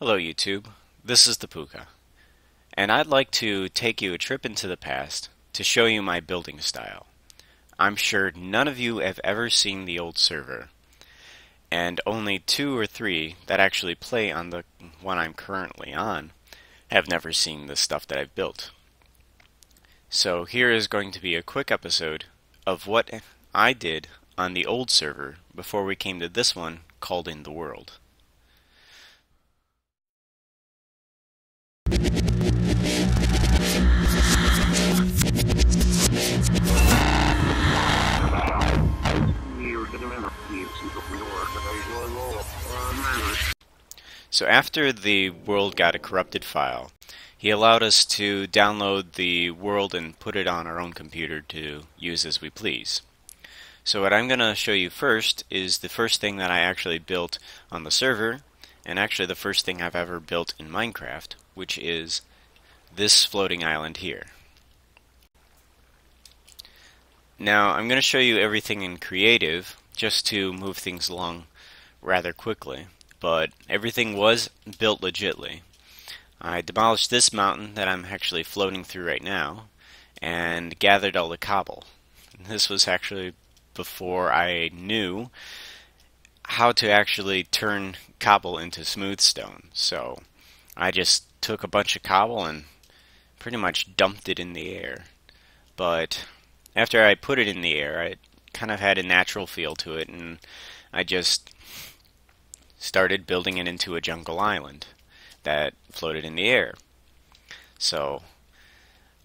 Hello YouTube, this is Th3Pooka, and I'd like to take you a trip into the past to show you my building style. I'm sure none of you have ever seen the old server, and only two or three that actually play on the one I'm currently on have never seen the stuff that I've built. So here is going to be a quick episode of what I did on the old server before we came to this one called In the World. So after the world got a corrupted file, he allowed us to download the world and put it on our own computer to use as we please. So what I'm going to show you first is the first thing that I actually built on the server, and actually the first thing I've ever built in Minecraft, which is this floating island here. Now I'm going to show you everything in creative just to move things along rather quickly, but everything was built legitly. I demolished this mountain that I'm actually floating through right now and gathered all the cobble. This was actually before I knew how to actually turn cobble into smooth stone. So I just took a bunch of cobble and pretty much dumped it in the air. But after I put it in the air, it kind of had a natural feel to it, and I just started building it into a jungle island that floated in the air. So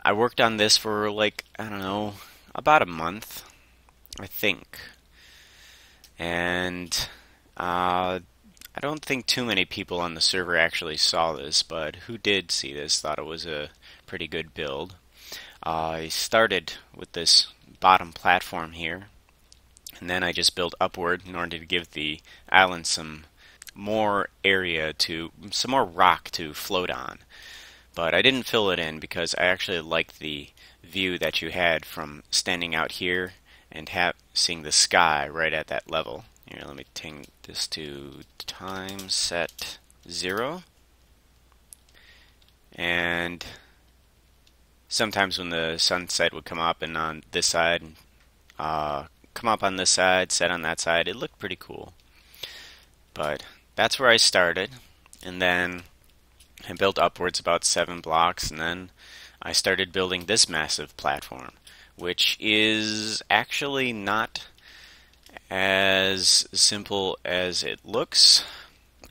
I worked on this for like, I don't know, about a month, I think. And I don't think too many people on the server actually saw this, but who did see this thought it was a pretty good build. I started with this bottom platform here, and then I just built upward in order to give the island some more some more rock to float on. But I didn't fill it in because I actually liked the view that you had from standing out here and seeing the sky right at that level. Here, let me take this to time set 0. And sometimes when the sunset would come up and on this side, come up on this side, set on that side, it looked pretty cool. But that's where I started, and then I built upwards about 7 blocks, and then I started building this massive platform, which is actually not as simple as it looks.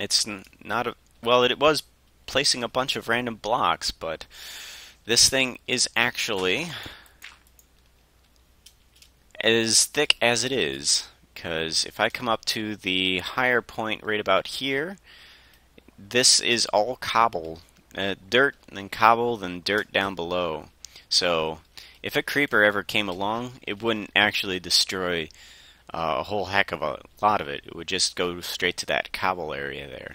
It's not well, it was placing a bunch of random blocks, but this thing is actually as thick as it is. Because if I come up to the higher point right about here, this is all cobble. Dirt, then cobble, then dirt down below. So if a creeper ever came along, it wouldn't actually destroy a whole heck of a lot of it. It would just go straight to that cobble area there.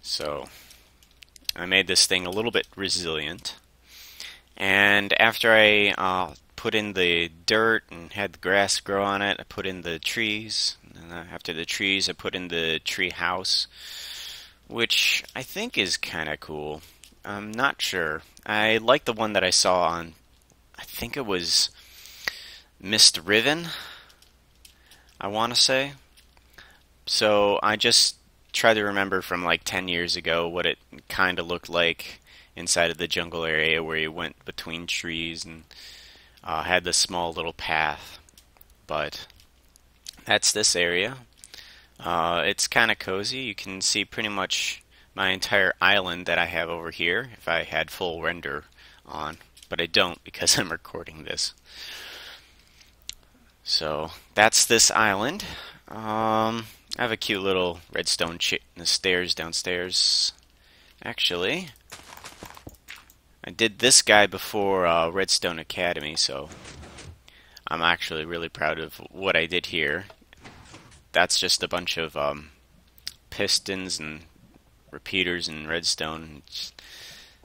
So I made this thing a little bit resilient. And after I put in the dirt and had the grass grow on it, I put in the trees, and after the trees I put in the tree house, which I think is kinda cool. I'm not sure. I like the one that I saw on, I think it was Mist Riven, I want to say. So I just try to remember from like 10 years ago what it kinda looked like inside of the jungle area where you went between trees and had this small little path. But that's this area. It's kind of cozy. You can see pretty much my entire island that I have over here if I had full render on, but I don't because I'm recording this. So that's this island. I have a cute little redstone stairs downstairs. Actually, I did this guy before Redstone Academy, so I'm actually really proud of what I did here. That's just a bunch of pistons and repeaters and redstone.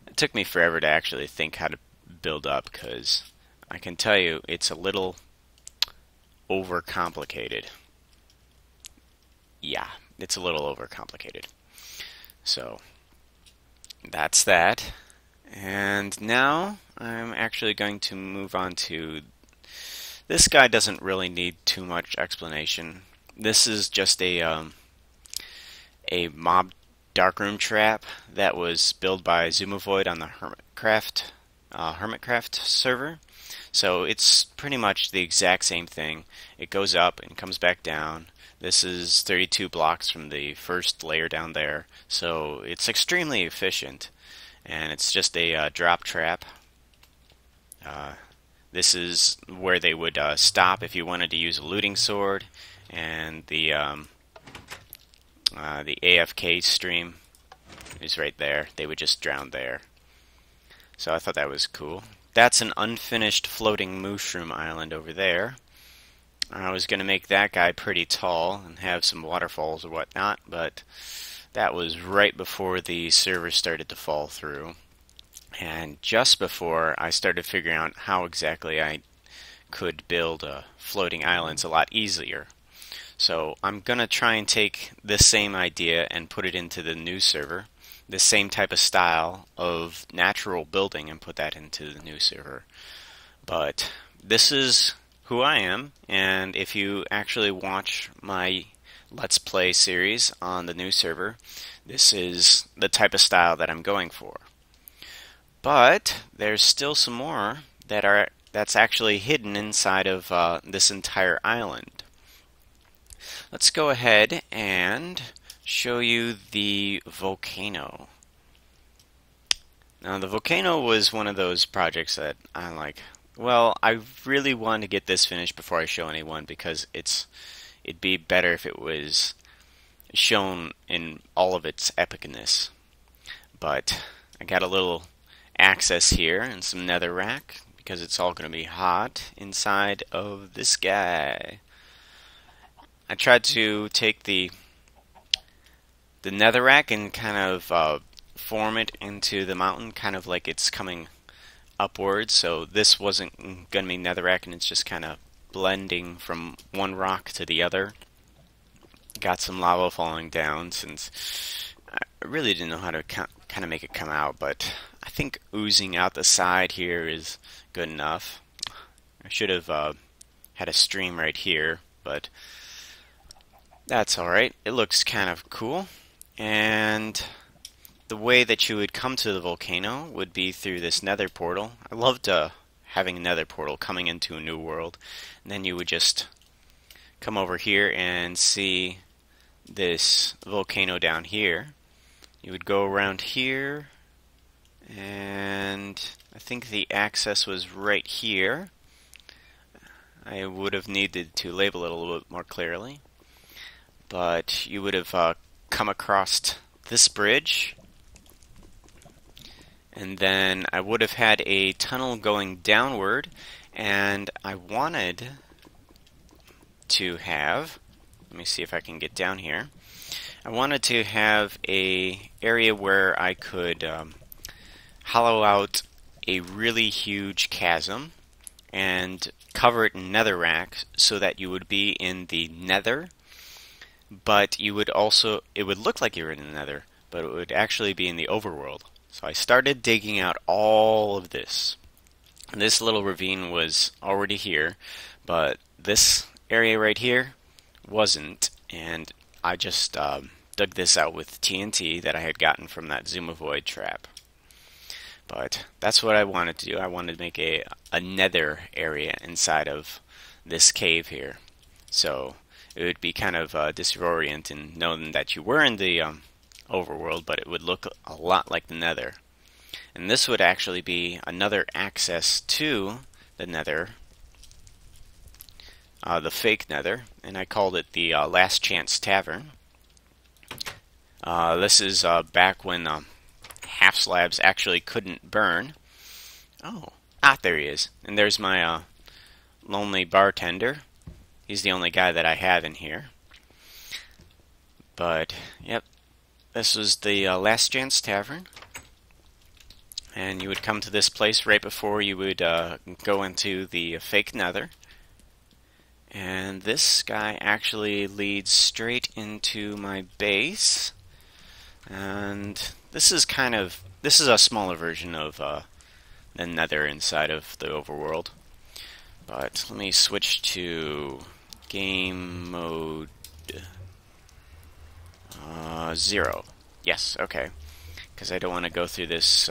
It took me forever to actually think how to build up, because I can tell you it's a little overcomplicated. Yeah, it's a little overcomplicated. So that's that. And now I'm actually going to move on to this guy. Doesn't really need too much explanation. This is just a mob darkroom trap that was built by Xisumavoid on the Hermitcraft server. So it's pretty much the exact same thing. It goes up and comes back down. This is 32 blocks from the first layer down there, so it's extremely efficient. And it's just a drop trap. This is where they would stop if you wanted to use a looting sword, and the AFK stream is right there. They would just drown there. So I thought that was cool. That's an unfinished floating mushroom island over there. I was going to make that guy pretty tall and have some waterfalls or whatnot, but that was right before the server started to fall through. And just before I started figuring out how exactly I could build floating islands a lot easier. So I'm going to try and take this same idea and put it into the new server. The same type of style of natural building and put that into the new server. But this is who I am, and if you actually watch my Let's Play series on the new server, this is the type of style that I'm going for. But there's still some more that's actually hidden inside of this entire island. Let's go ahead and show you the volcano. Now, the volcano was one of those projects that I'm like, well, I really want to get this finished before I show anyone, because it'd be better if it was shown in all of its epicness. But I got a little access here and some netherrack, because it's all going to be hot inside of this guy. I tried to take the netherrack and kind of form it into the mountain, kind of like it's coming upwards. So this wasn't going to be netherrack, and it's just kind of blending from one rock to the other. Got some lava falling down, since I really didn't know how to kind of make it come out, but I think oozing out the side here is good enough. I should have had a stream right here, but that's alright. It looks kind of cool. And the way that you would come to the volcano would be through this nether portal. I loved having a nether portal coming into a new world. And then you would just come over here and see this volcano down here. You would go around here, and I think the access was right here. I would have needed to label it a little bit more clearly. But you would have come across this bridge, and then I would have had a tunnel going downward, and I wanted to have, let me see if I can get down here, I wanted to have a area where I could hollow out a really huge chasm and cover it in netherrack, so that you would be in the nether, but you would also, it would look like you were in the nether, but it would actually be in the overworld. So I started digging out all of this. And this little ravine was already here, but this area right here wasn't, and I just dug this out with TNT that I had gotten from that Xisumavoid trap. But that's what I wanted to do. I wanted to make a nether area inside of this cave here. So it would be kind of disorienting knowing that you were in the overworld, but it would look a lot like the nether. And this would actually be another access to the nether, the fake nether, and I called it the Last Chance Tavern. This is back when half slabs actually couldn't burn. Oh, there he is. And there's my lonely bartender. He's the only guy that I have in here. But, yep, this was the Last Chance Tavern. And you would come to this place right before you would go into the fake nether. And this guy actually leads straight into my base. And this is a smaller version of the Nether inside of the overworld. But let me switch to game mode 0. Yes, okay. Because I don't want to go through this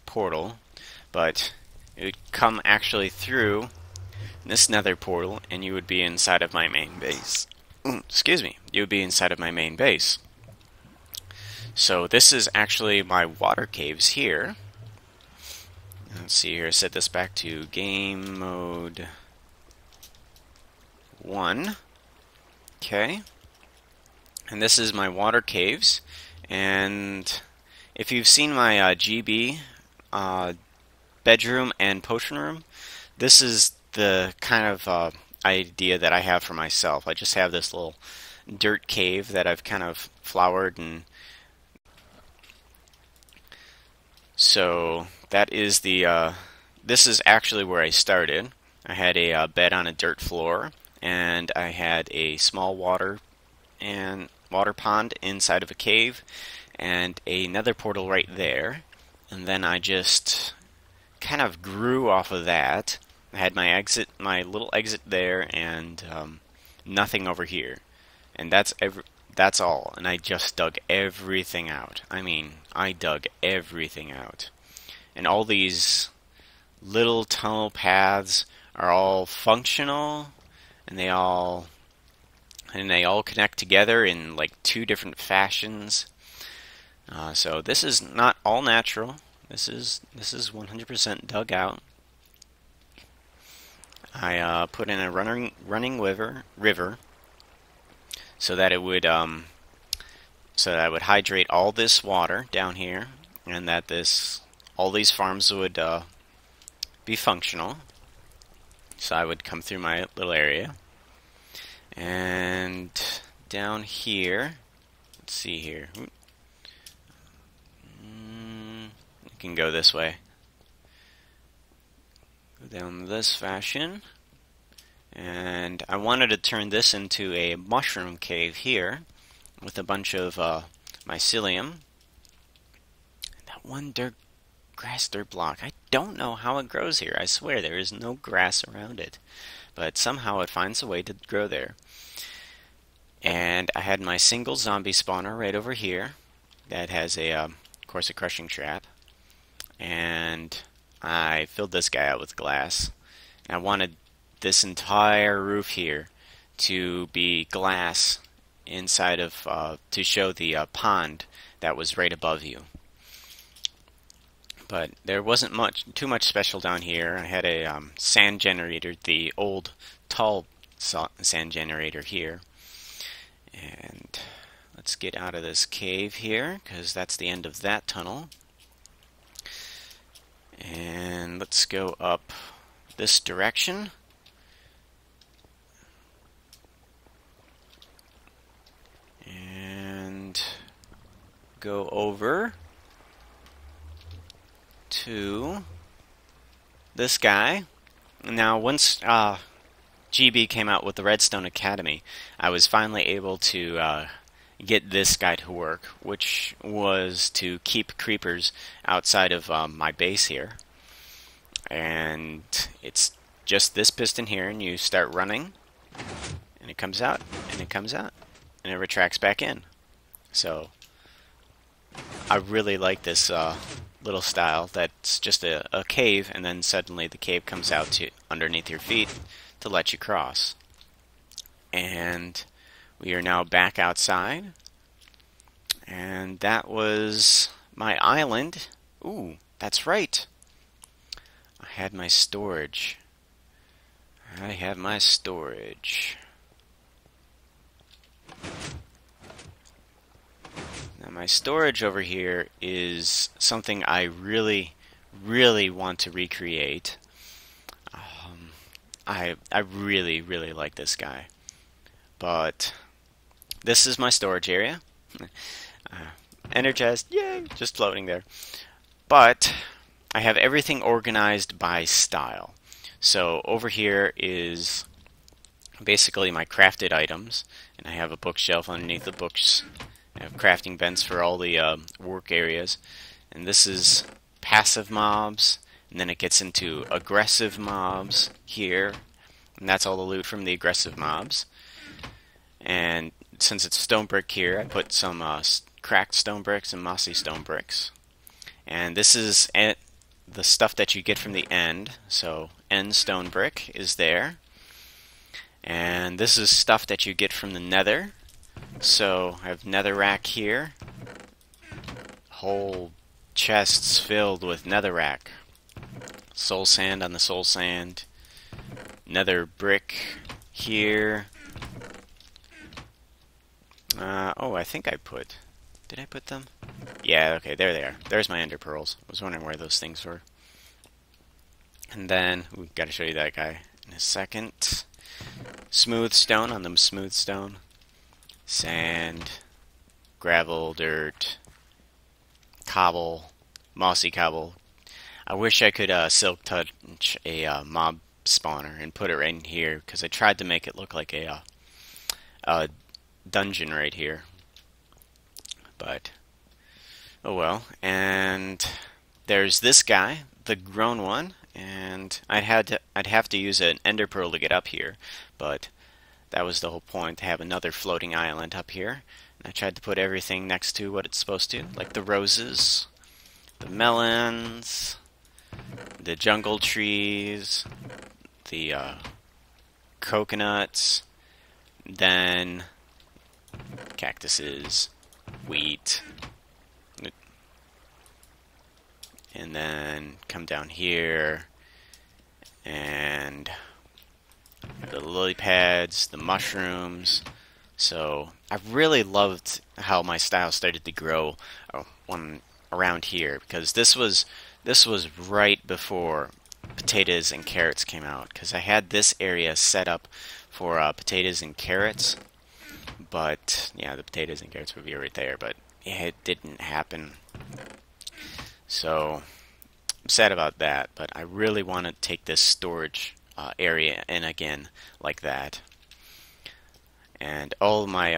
portal, but it would come actually through this nether portal, and you would be inside of my main base. Excuse me. You would be inside of my main base. So this is actually my water caves here. Let's see here. Set this back to game mode 1. Okay. And this is my water caves. And if you've seen my GB bedroom and potion room, this is the kind of idea that I have for myself. I just have this little dirt cave that I've kind of flowered, and so that is the this is actually where I started. I had a bed on a dirt floor, and I had a small water pond inside of a cave, and a nether portal right there. And then I just kind of grew off of that. I had my little exit there, and nothing over here. And that's all. And I just dug everything out. I mean, I dug everything out. And all these little tunnel paths are all functional, and they all connect together in like 2 different fashions. So this is not all natural. This is 100% dug out. I put in a running river so that it would hydrate all this water down here, and that all these farms would be functional. So I would come through my little area, and down here, let's see here. You can go this way. Go down this fashion. And I wanted to turn this into a mushroom cave here with a bunch of mycelium. That one grass dirt block. I don't know how it grows here. I swear there is no grass around it. But somehow it finds a way to grow there. And I had my single zombie spawner right over here that has of course, a crushing trap. And I filled this guy out with glass. And I wanted this entire roof here to be glass inside of to show the pond that was right above you. But there wasn't too much special down here. I had a sand generator, the old tall sand generator here. And let's get out of this cave here, because that's the end of that tunnel. And let's go up this direction. And go over to this guy. Now, once GB came out with the Redstone Academy, I was finally able to get this guy to work, which was to keep creepers outside of my base here. And it's just this piston here, and you start running, and it comes out, and it comes out, and it retracts back in. So I really like this little style that's just a cave, and then suddenly the cave comes out to underneath your feet to let you cross. And we are now back outside, and that was my island. Ooh, that's right. I had my storage. I have my storage. Now my storage over here is something I really, really want to recreate. I really, really like this guy. But this is my storage area. Energized, yay, just floating there. But I have everything organized by style. So over here is basically my crafted items, and I have a bookshelf underneath the books, I have crafting vents for all the work areas. And this is passive mobs. And then it gets into aggressive mobs here. And that's all the loot from the aggressive mobs. And since it's stone brick here, I put some cracked stone bricks and mossy stone bricks. And this is the stuff that you get from the end. So end stone brick is there. And this is stuff that you get from the nether. So I have netherrack here. Whole chests filled with netherrack. Soul sand on the soul sand. Nether brick here. Oh, I think I put... Did I put them? Yeah, okay, there they are. There's my ender pearls. I was wondering where those things were. And then, gotta show you that guy in a second. Smooth stone on them smooth stone. Sand, gravel, dirt, cobble, mossy cobble. I wish I could silk touch a mob spawner and put it right in here, because I tried to make it look like a dungeon right here. But, oh well. And there's this guy, the grown one, and I'd have to use an ender pearl to get up here, but that was the whole point, to have another floating island up here. And I tried to put everything next to what it's supposed to, like the roses, the melons, the jungle trees, the coconuts, then cactuses, wheat, and then come down here and the lily pads, the mushrooms. So I really loved how my style started to grow around here, because this was right before potatoes and carrots came out, because I had this area set up for potatoes and carrots. But yeah, the potatoes and carrots would be right there, but yeah, it didn't happen. So I'm sad about that, but I really want to take this storage area in again like that. And all my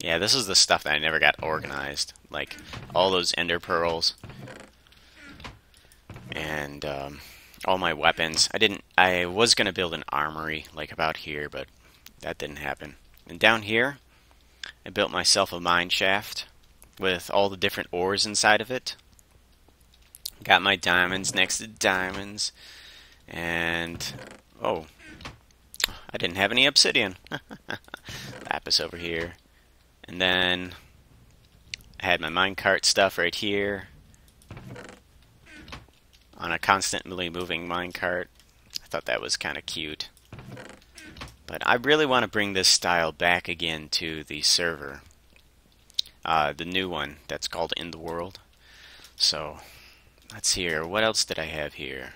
yeah, this is the stuff that I never got organized, like all those ender pearls and all my weapons. I was gonna build an armory like about here, but that didn't happen. And down here, I built myself a mine shaft with all the different ores inside of it. Got my diamonds next to diamonds. And, oh, I didn't have any obsidian. Lapis over here. And then I had my minecart stuff right here on a constantly moving minecart. I thought that was kind of cute. But I really want to bring this style back again to the server. The new one that's called In the World. So, let's see here. What else did I have here?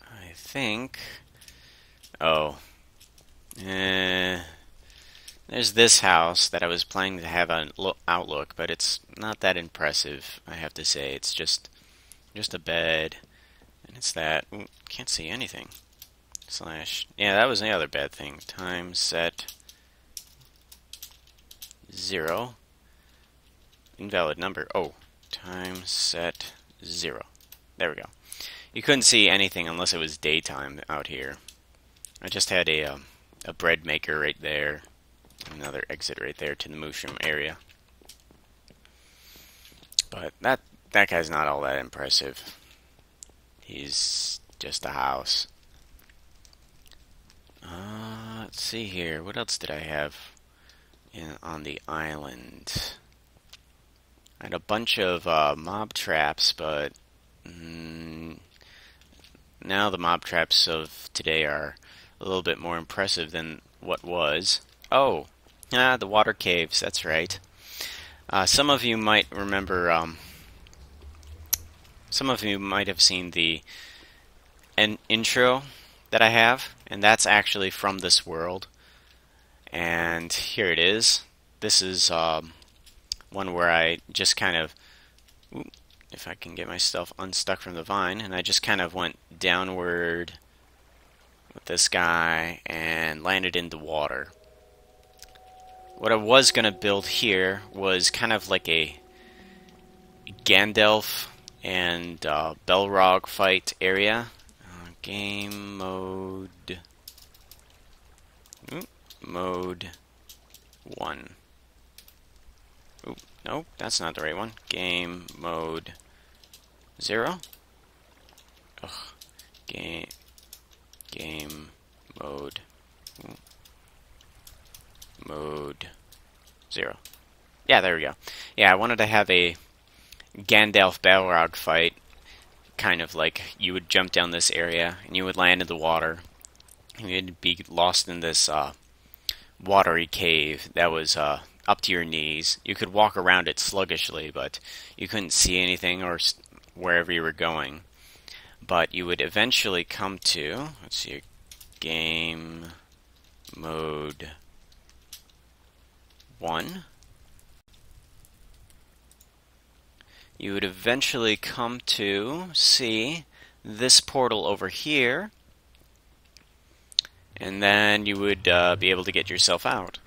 I think... Oh. There's this house that I was planning to have an outlook, but it's not that impressive, I have to say. It's just a bed, and it's that... Ooh, can't see anything. Slash... Yeah, that was the other bad thing. Time set 0. Invalid number. Oh, time set 0. There we go. You couldn't see anything unless it was daytime out here. I just had a bread maker right there. Another exit right there to the mushroom area. But that guy's not all that impressive. He's just a house. Let's see here. What else did I have on the island? I had a bunch of mob traps, but now the mob traps of today are a little bit more impressive than what was. Oh, the water caves, that's right. Some of you might remember, some of you might have seen the intro that I have, and that's actually from this world. And here it is. This is one where I just kind of, if I can get myself unstuck from the vine, and I just kind of went downward with this guy and landed in the water. what I was gonna build here was kind of like a Gandalf and Belrog fight area. Game mode. Mode 1. Oop, nope, that's not the right one. Game mode 0. Ugh. Game mode. Mode 0. Yeah, there we go. Yeah, I wanted to have a Gandalf Balrog fight, kind of like you would jump down this area and you would land in the water. And you'd be lost in this watery cave that was up to your knees. You could walk around it sluggishly, but you couldn't see anything or wherever you were going. But you would eventually come to, let's see, game mode 1. You would eventually come to see this portal over here, and then you would be able to get yourself out.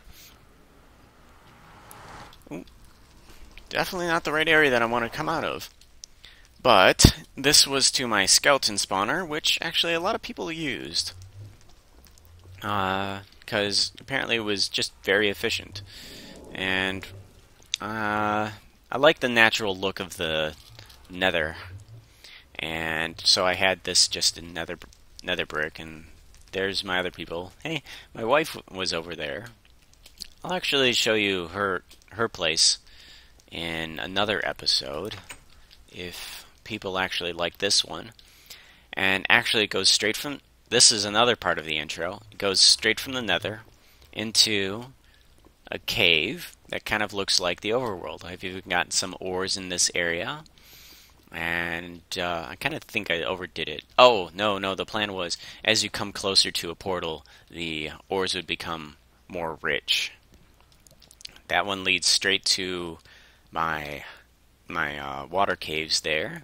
Ooh, definitely not the right area that I want to come out of. But this was to my skeleton spawner, which actually a lot of people used. Because apparently it was just very efficient. And I like the natural look of the nether. And so I had this just in nether brick, and there's my other people. Hey, my wife was over there. I'll actually show you her place in another episode, if people actually like this one. And actually it goes straight from, this is another part of the intro, it goes straight from the nether into a cave that kind of looks like the overworld. I've even gotten some ores in this area. And I kind of think I overdid it. Oh, no, the plan was as you come closer to a portal, the ores would become more rich. That one leads straight to my water caves there.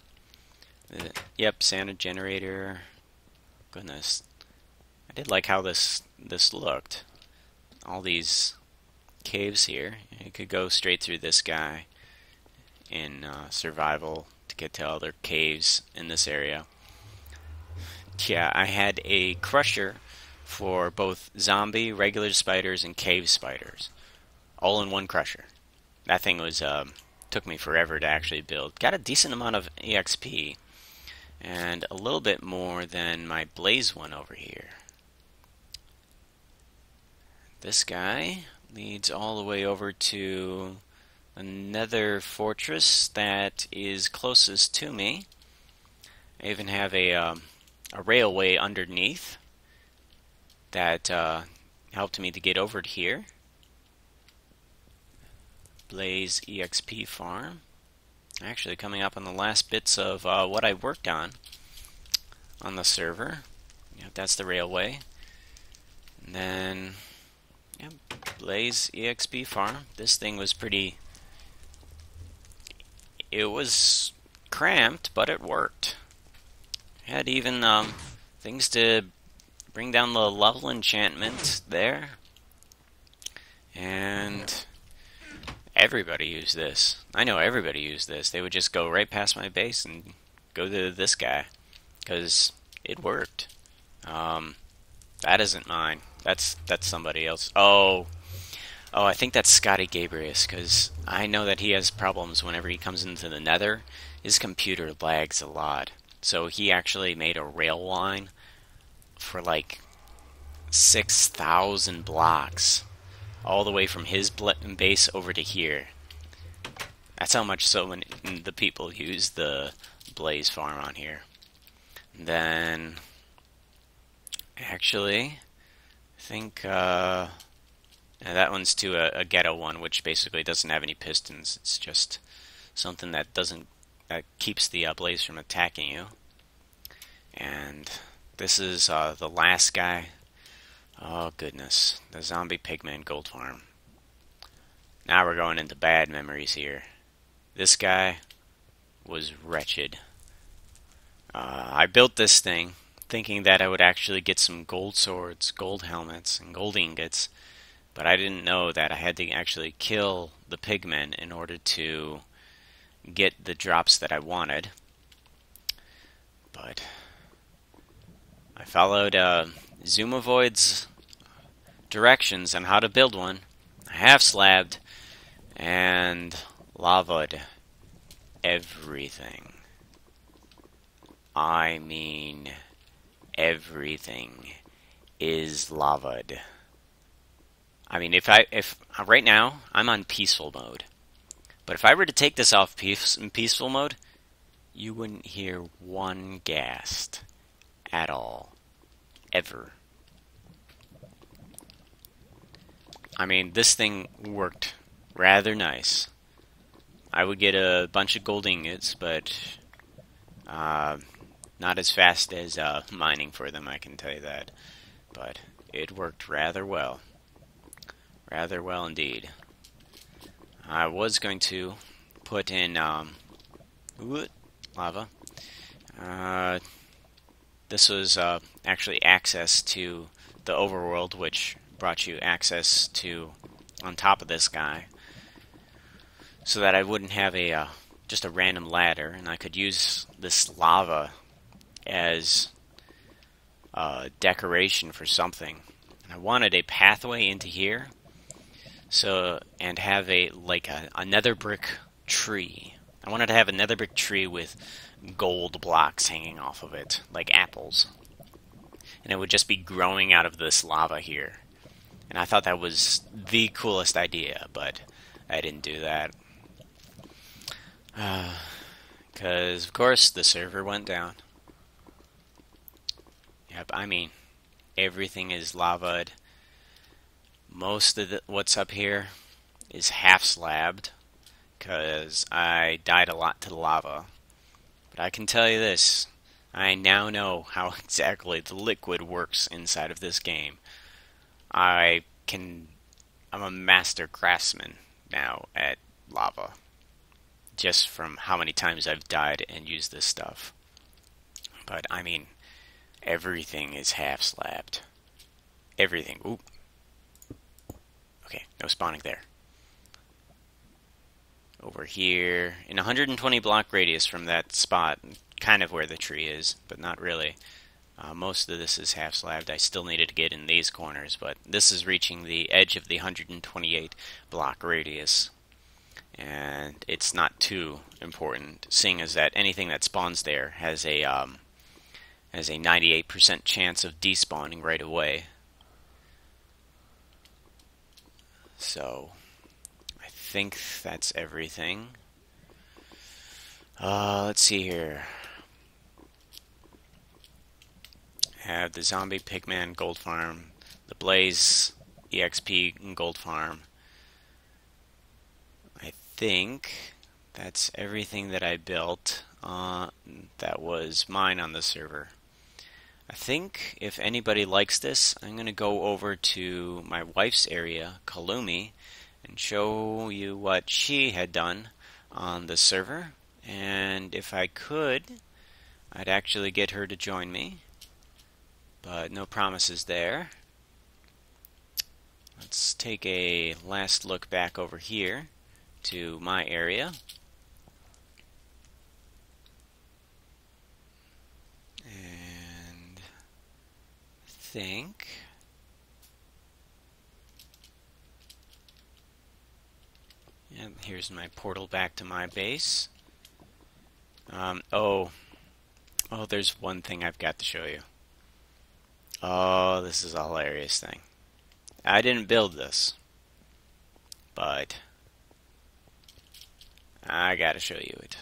Yep, Santa generator. Goodness. I did like how this looked. All these caves here. You could go straight through this guy in survival to get to other caves in this area. Yeah, I had a crusher for both zombie, regular spiders, and cave spiders. All in one crusher. That thing was took me forever to actually build. Got a decent amount of EXP, and a little bit more than my blaze one over here. This guy leads all the way over to another fortress that is closest to me. I even have a railway underneath that helped me to get over to here. Blaze EXP farm. Actually coming up on the last bits of what I worked on the server. Yep, that's the railway. And then, yep, Blaze EXP farm. This thing was pretty... It was cramped, but it worked. Had even things to bring down the level enchantment there. And everybody used this. I know everybody used this. They would just go right past my base and go to this guy, because it worked. That isn't mine. That's somebody else. Oh, I think that's Scotty Gabrius, because I know that he has problems whenever he comes into the nether. His computer lags a lot. So he actually made a rail line for like 6,000 blocks, all the way from his base over to here. That's how much so many the people use the Blaze farm on here. And then, actually, I think that one's to a ghetto one, which basically doesn't have any pistons. It's just something that keeps the Blaze from attacking you. And this is the last guy. Oh goodness, the zombie pigman gold farm. Now we're going into bad memories here. This guy was wretched. I built this thing thinking that I would actually get some gold swords, gold helmets, and gold ingots. But I didn't know that I had to actually kill the pigmen in order to get the drops that I wanted. But I followed Xisumavoid's directions on how to build one. I half slabbed and lava'd everything. I mean, everything is lava'd. I mean, if right now I'm on peaceful mode, but if I were to take this off peaceful mode, you wouldn't hear one ghast at all, ever. I mean, this thing worked rather nice. I would get a bunch of gold ingots, but not as fast as mining for them, I can tell you that. But it worked rather well. Rather well indeed. I was going to put in lava. This was actually access to the overworld, which brought you access to on top of this guy, so that I wouldn't have a just a random ladder, and I could use this lava as decoration for something. And I wanted a pathway into here, and have a nether brick tree. I wanted to have a nether brick tree with gold blocks hanging off of it, like apples. And it would just be growing out of this lava here. And I thought that was the coolest idea, but I didn't do that. Because, of course, the server went down. Yep, I mean, everything is lava'd. Most of what's up here is half slabbed, because I died a lot to the lava. But I can tell you this, I now know how exactly the liquid works inside of this game. I'm a master craftsman now at lava, just from how many times I've died and used this stuff. But I mean, everything is half slabbed. Everything. Oop. Okay, no spawning there. Over here, in 120 block radius from that spot, kind of where the tree is, but not really. Most of this is half slabbed. I still needed to get in these corners, but this is reaching the edge of the 128 block radius. And it's not too important, seeing as that anything that spawns there has a 98% chance of despawning right away. So, I think that's everything. Let's see here. Have the zombie pigman gold farm, the blaze exp and gold farm. I think that's everything that I built that was mine on the server. I think if anybody likes this, I'm going to go over to my wife's area, Kalumi, and show you what she had done on the server. And if I could, I'd actually get her to join me. But no promises there. Let's take a last look back over here to my area. And I think here's my portal back to my base. Oh, there's one thing I've got to show you. Oh, this is a hilarious thing. I didn't build this, but I gotta show you it.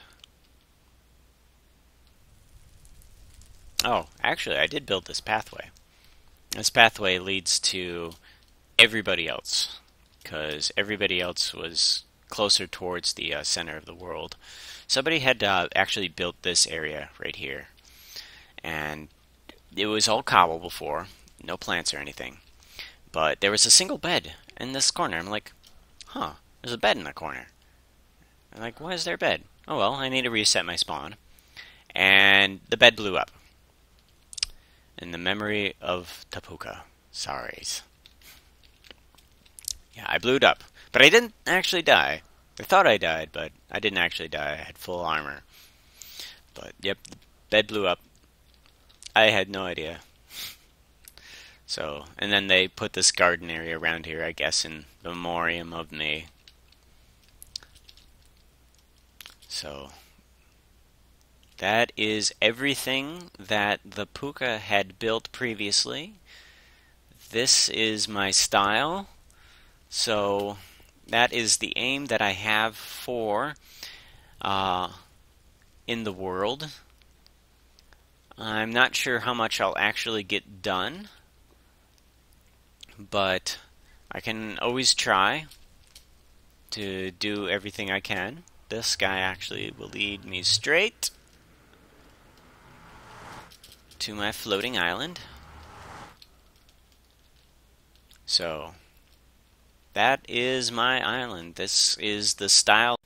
Oh, actually, I did build this pathway. This pathway leads to everybody else, because everybody else was closer towards the center of the world. Somebody had actually built this area right here, and it was all cobble before, no plants or anything. But there was a single bed in this corner. I'm like, huh, there's a bed in the corner. I'm like, why is there a bed? Oh well, I need to reset my spawn. And the bed blew up. In the memory of Th3Pooka. Sorry. Yeah, I blew it up. But I didn't actually die. I thought I died, but I didn't actually die. I had full armor. But yep, the bed blew up. I had no idea. So, and then they put this garden area around here, I guess, in memoriam of me. So, that is everything that the Pooka had built previously. This is my style. So, that is the aim that I have for uh, in the world. I'm not sure how much I'll actually get done, but I can always try to do everything I can. This guy actually will lead me straight to my floating island. So, that is my island. This is the style.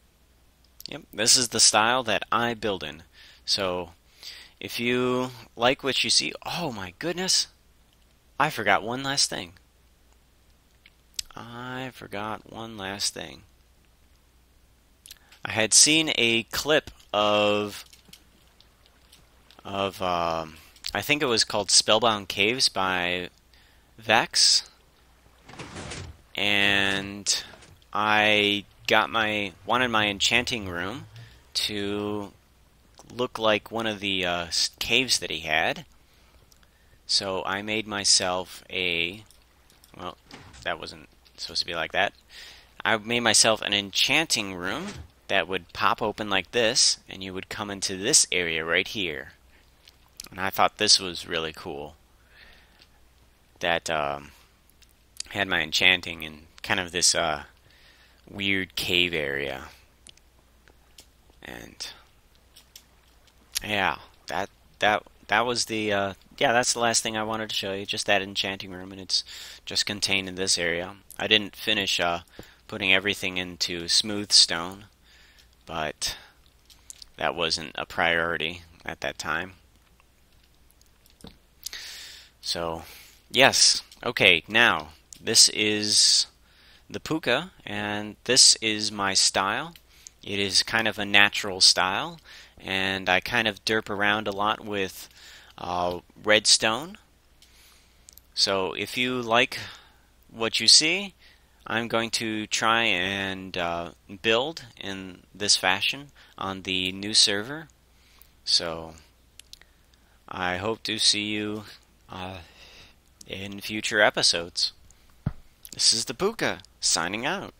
Yep, this is the style that I build in. So, if you like what you see, oh my goodness, I forgot one last thing. I had seen a clip of I think it was called Spellbound Caves by Vex, and I wanted my enchanting room to look like one of the caves that he had. So I made myself well, that wasn't supposed to be like that. I made myself an enchanting room that would pop open like this, and you would come into this area right here. And I thought this was really cool. That had my enchanting in kind of this weird cave area. And yeah, that was the yeah, that's the last thing I wanted to show you, just that enchanting room, and it's just contained in this area. I didn't finish putting everything into smooth stone, but that wasn't a priority at that time. So, yes. Okay, now, this is the Pooka, and this is my style. It is kind of a natural style, and I kind of derp around a lot with redstone. So if you like what you see, I'm going to try and build in this fashion on the new server. So I hope to see you in future episodes. This is the Pooka, signing out.